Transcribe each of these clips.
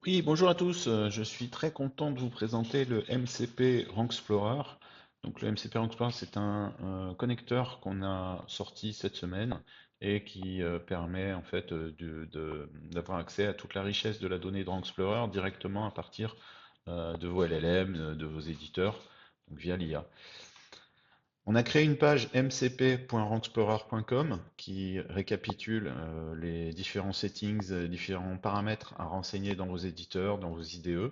Oui, bonjour à tous. Je suis très content de vous présenter le MCP Rank Explorer. Donc le MCP Rank Explorer, c'est un connecteur qu'on a sorti cette semaine et qui permet en fait d'avoir accès à toute la richesse de la donnée de Rank Explorer directement à partir de vos LLM, de vos éditeurs, donc via l'IA. On a créé une page mcp.rankexplorer.com qui récapitule les différents settings, différents paramètres à renseigner dans vos éditeurs, dans vos IDE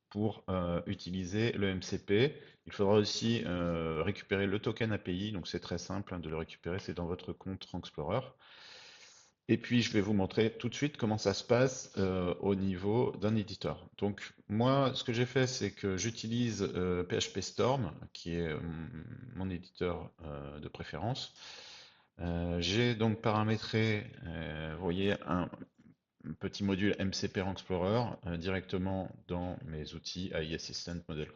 pour utiliser le MCP. Il faudra aussi récupérer le token API, donc c'est très simple hein, de le récupérer, c'est dans votre compte Rank Explorer. Et puis, je vais vous montrer tout de suite comment ça se passe au niveau d'un éditeur. Donc, moi, ce que j'ai fait, c'est que j'utilise PHP Storm, qui est mon éditeur de préférence. J'ai donc paramétré, vous voyez, un petit module MCP Rank Explorer directement dans mes outils AI Assistant Model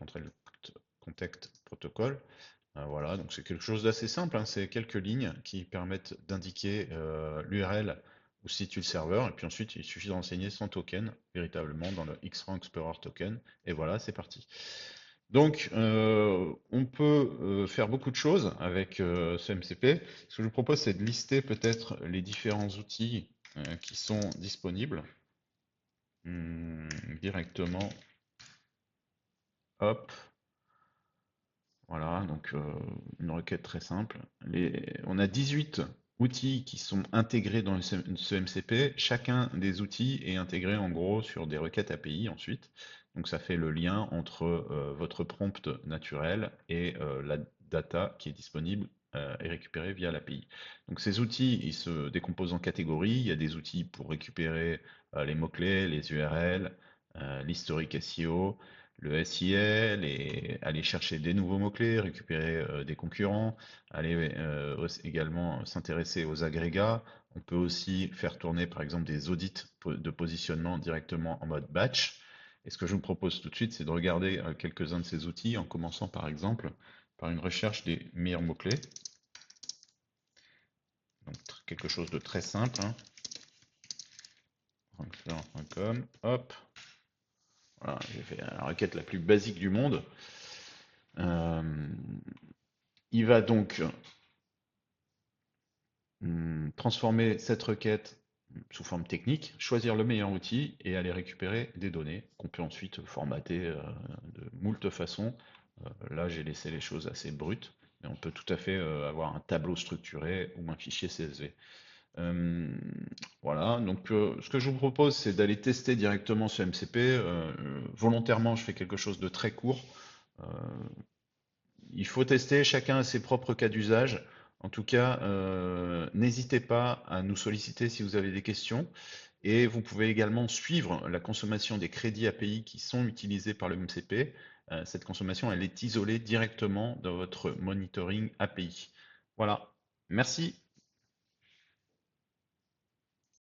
Contact Protocol. Voilà, donc c'est quelque chose d'assez simple, hein, c'est quelques lignes qui permettent d'indiquer l'URL où se situe le serveur, et puis ensuite il suffit de renseigner son token véritablement dans le X-Rank Explorer token, et voilà, c'est parti. Donc on peut faire beaucoup de choses avec ce MCP. Ce que je vous propose, c'est de lister peut-être les différents outils qui sont disponibles directement. Hop, voilà, donc une requête très simple. On a 18 outils qui sont intégrés dans ce MCP. Chacun des outils est intégré en gros sur des requêtes API ensuite. Donc ça fait le lien entre votre prompt naturel et la data qui est disponible et récupérée via l'API. Donc ces outils, ils se décomposent en catégories. Il y a des outils pour récupérer les mots-clés, les URL, l'historique SEO, le SIL et aller chercher des nouveaux mots-clés, récupérer des concurrents, aller également s'intéresser aux agrégats. On peut aussi faire tourner par exemple des audits de positionnement directement en mode batch. Et ce que je vous propose tout de suite, c'est de regarder quelques-uns de ces outils en commençant par exemple par une recherche des meilleurs mots-clés. Donc quelque chose de très simple, hein. Ranksler.com, hop, voilà, j'ai fait la requête la plus basique du monde. Euh, il va donc transformer cette requête sous forme technique, choisir le meilleur outil et aller récupérer des données qu'on peut ensuite formater de moult façons. Là, j'ai laissé les choses assez brutes, mais on peut tout à fait avoir un tableau structuré ou un fichier CSV. Euh, voilà, donc ce que je vous propose, c'est d'aller tester directement ce MCP. Volontairement, je fais quelque chose de très court. Euh, il faut tester, chacun a ses propres cas d'usage. En tout cas, n'hésitez pas à nous solliciter si vous avez des questions. Et vous pouvez également suivre la consommation des crédits API qui sont utilisés par le MCP. Cette consommation, elle est isolée directement dans votre monitoring API. Voilà. Merci.